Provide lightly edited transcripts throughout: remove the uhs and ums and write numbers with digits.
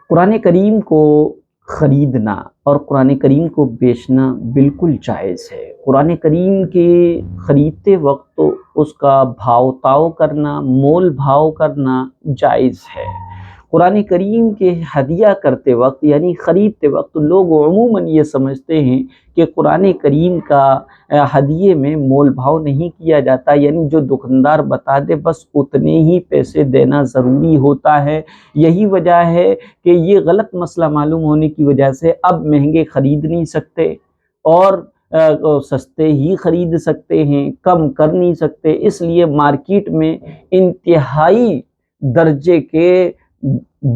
قرآن کریم کو خریدنا اور قرآن کریم کو بیچنا بالکل جائز ہے۔ قرآن کریم کے خریدتے وقت اس کا بھاؤ تاؤ کرنا، مول بھاؤ کرنا جائز ہے۔ قرآن کریم کے ہدیہ کرتے وقت یعنی خریدتے وقت لوگ عموماً یہ سمجھتے ہیں کہ قرآن کریم کا ہدیے میں مول بھاؤ نہیں کیا جاتا، یعنی جو دکاندار بتا دے بس اتنے ہی پیسے دینا ضروری ہوتا ہے۔ یہی وجہ ہے کہ یہ غلط مسئلہ معلوم ہونے کی وجہ سے اب مہنگے خرید نہیں سکتے اور سستے ہی خرید سکتے ہیں، کم کر نہیں سکتے۔ اس لیے مارکیٹ میں انتہائی درجے کے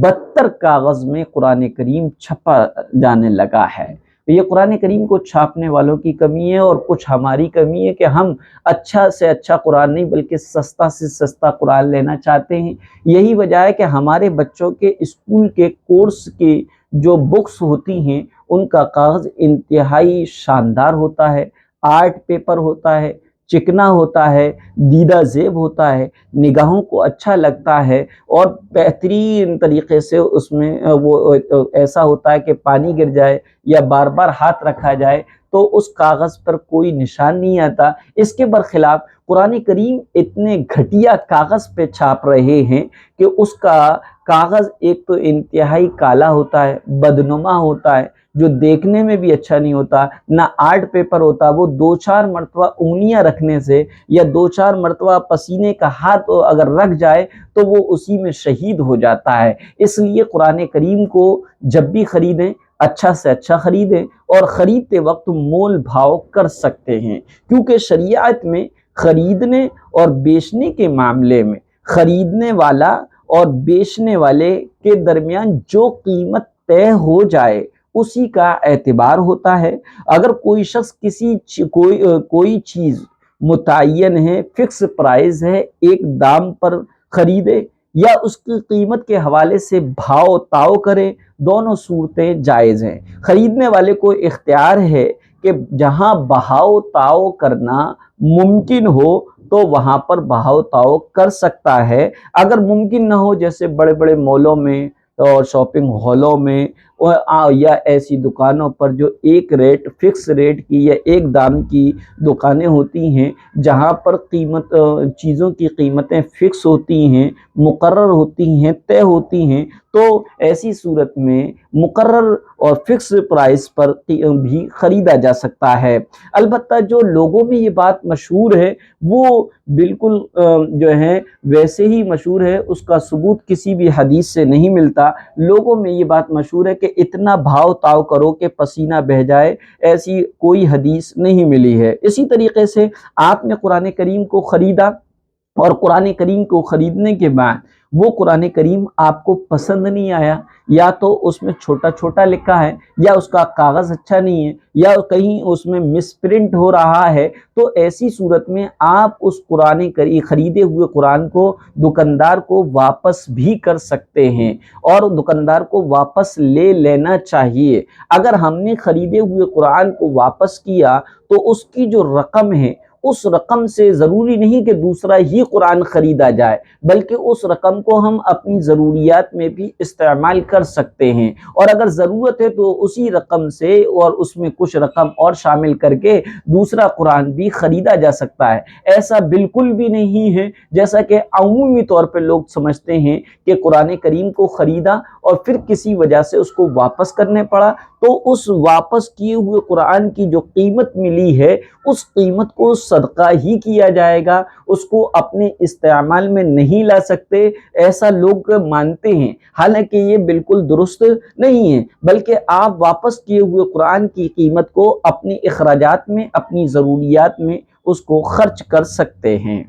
بدتر کاغذ میں قرآن کریم چھپا جانے لگا ہے۔ یہ قرآن کریم کو چھاپنے والوں کی کمی ہے اور کچھ ہماری کمی ہے کہ ہم اچھا سے اچھا قرآن نہیں بلکہ سستا سے سستا قرآن لینا چاہتے ہیں۔ یہی وجہ ہے کہ ہمارے بچوں کے اسکول کے کورس کی جو بکس ہوتی ہیں ان کا کاغذ انتہائی شاندار ہوتا ہے، آرٹ پیپر ہوتا ہے، چکنا ہوتا ہے، دیدہ زیب ہوتا ہے، نگاہوں کو اچھا لگتا ہے اور بہترین طریقے سے اس میں وہ ایسا ہوتا ہے کہ پانی گر جائے یا بار بار ہاتھ رکھا جائے تو اس کاغذ پر کوئی نشان نہیں آتا۔ اس کے برخلاف قرآن کریم اتنے گھٹیا کاغذ پہ چھاپ رہے ہیں کہ اس کا کاغذ ایک تو انتہائی کالا ہوتا ہے، بدنما ہوتا ہے، جو دیکھنے میں بھی اچھا نہیں ہوتا، نہ آرٹ پیپر ہوتا۔ وہ دو چار مرتبہ انگلیاں رکھنے سے یا دو چار مرتبہ پسینے کا ہاتھ اگر رکھ جائے تو وہ اسی میں شہید ہو جاتا ہے۔ اس لیے قرآن کریم کو جب بھی خریدیں اچھا سے اچھا خریدیں اور خریدتے وقت مول بھاؤ کر سکتے ہیں، کیونکہ شریعت میں خریدنے اور بیچنے کے معاملے میں خریدنے والا اور بیچنے والے کے درمیان جو قیمت طے ہو جائے اسی کا اعتبار ہوتا ہے۔ اگر کوئی شخص کوئی چیز متعین ہے، فکس پرائز ہے، ایک دام پر خریدے یا اس کی قیمت کے حوالے سے بھاؤ تاؤ کرے، دونوں صورتیں جائز ہیں۔ خریدنے والے کو اختیار ہے کہ جہاں بہاؤ تاؤ کرنا ممکن ہو تو وہاں پر بہاؤ تاؤ کر سکتا ہے۔ اگر ممکن نہ ہو جیسے بڑے بڑے مالوں میں اور شاپنگ ہالوں میں یا ایسی دکانوں پر جو ایک ریٹ فکس ریٹ کی یا ایک دام کی دکانیں ہوتی ہیں جہاں پر چیزوں کی قیمتیں فکس ہوتی ہیں، مقرر ہوتی ہیں، طے ہوتی ہیں، تو ایسی صورت میں مقرر اور فکس پرائس پر بھی خریدا جا سکتا ہے۔ البتہ جو لوگوں میں یہ بات مشہور ہے وہ بالکل جو ہے ویسے ہی مشہور ہے، اس کا ثبوت کسی بھی حدیث سے نہیں ملتا۔ لوگوں میں یہ بات مشہور ہے کہ اتنا بھاؤ تاؤ کرو کہ پسینہ بہہ جائے، ایسی کوئی حدیث نہیں ملی ہے۔ اسی طریقے سے آپ نے قرآن کریم کو خریدا اور قرآن کریم کو خریدنے کے بعد وہ قرآن کریم آپ کو پسند نہیں آیا، یا تو اس میں چھوٹا چھوٹا لکھا ہے یا اس کا کاغذ اچھا نہیں ہے یا کہیں اس میں مس پرنٹ ہو رہا ہے، تو ایسی صورت میں آپ اس قرآن کریم خریدے ہوئے قرآن کو دکاندار کو واپس بھی کر سکتے ہیں اور دکاندار کو واپس لے لینا چاہیے۔ اگر ہم نے خریدے ہوئے قرآن کو واپس کیا تو اس کی جو رقم ہے اس رقم سے ضروری نہیں کہ دوسرا ہی قرآن خریدا جائے، بلکہ اس رقم کو ہم اپنی ضروریات میں بھی استعمال کر سکتے ہیں، اور اگر ضرورت ہے تو اسی رقم سے اور اس میں کچھ رقم اور شامل کر کے دوسرا قرآن بھی خریدا جا سکتا ہے۔ ایسا بالکل بھی نہیں ہے جیسا کہ عمومی طور پہ لوگ سمجھتے ہیں کہ قرآن کریم کو خریدا اور پھر کسی وجہ سے اس کو واپس کرنے پڑا تو اس واپس کیے ہوئے قرآن کی جو قیمت ملی ہے اس قیمت کو صدقہ ہی کیا جائے گا، اس کو اپنے استعمال میں نہیں لا سکتے، ایسا لوگ مانتے ہیں۔ حالانکہ یہ بالکل درست نہیں ہے، بلکہ آپ واپس کیے ہوئے قرآن کی قیمت کو اپنے اخراجات میں، اپنی ضروریات میں اس کو خرچ کر سکتے ہیں۔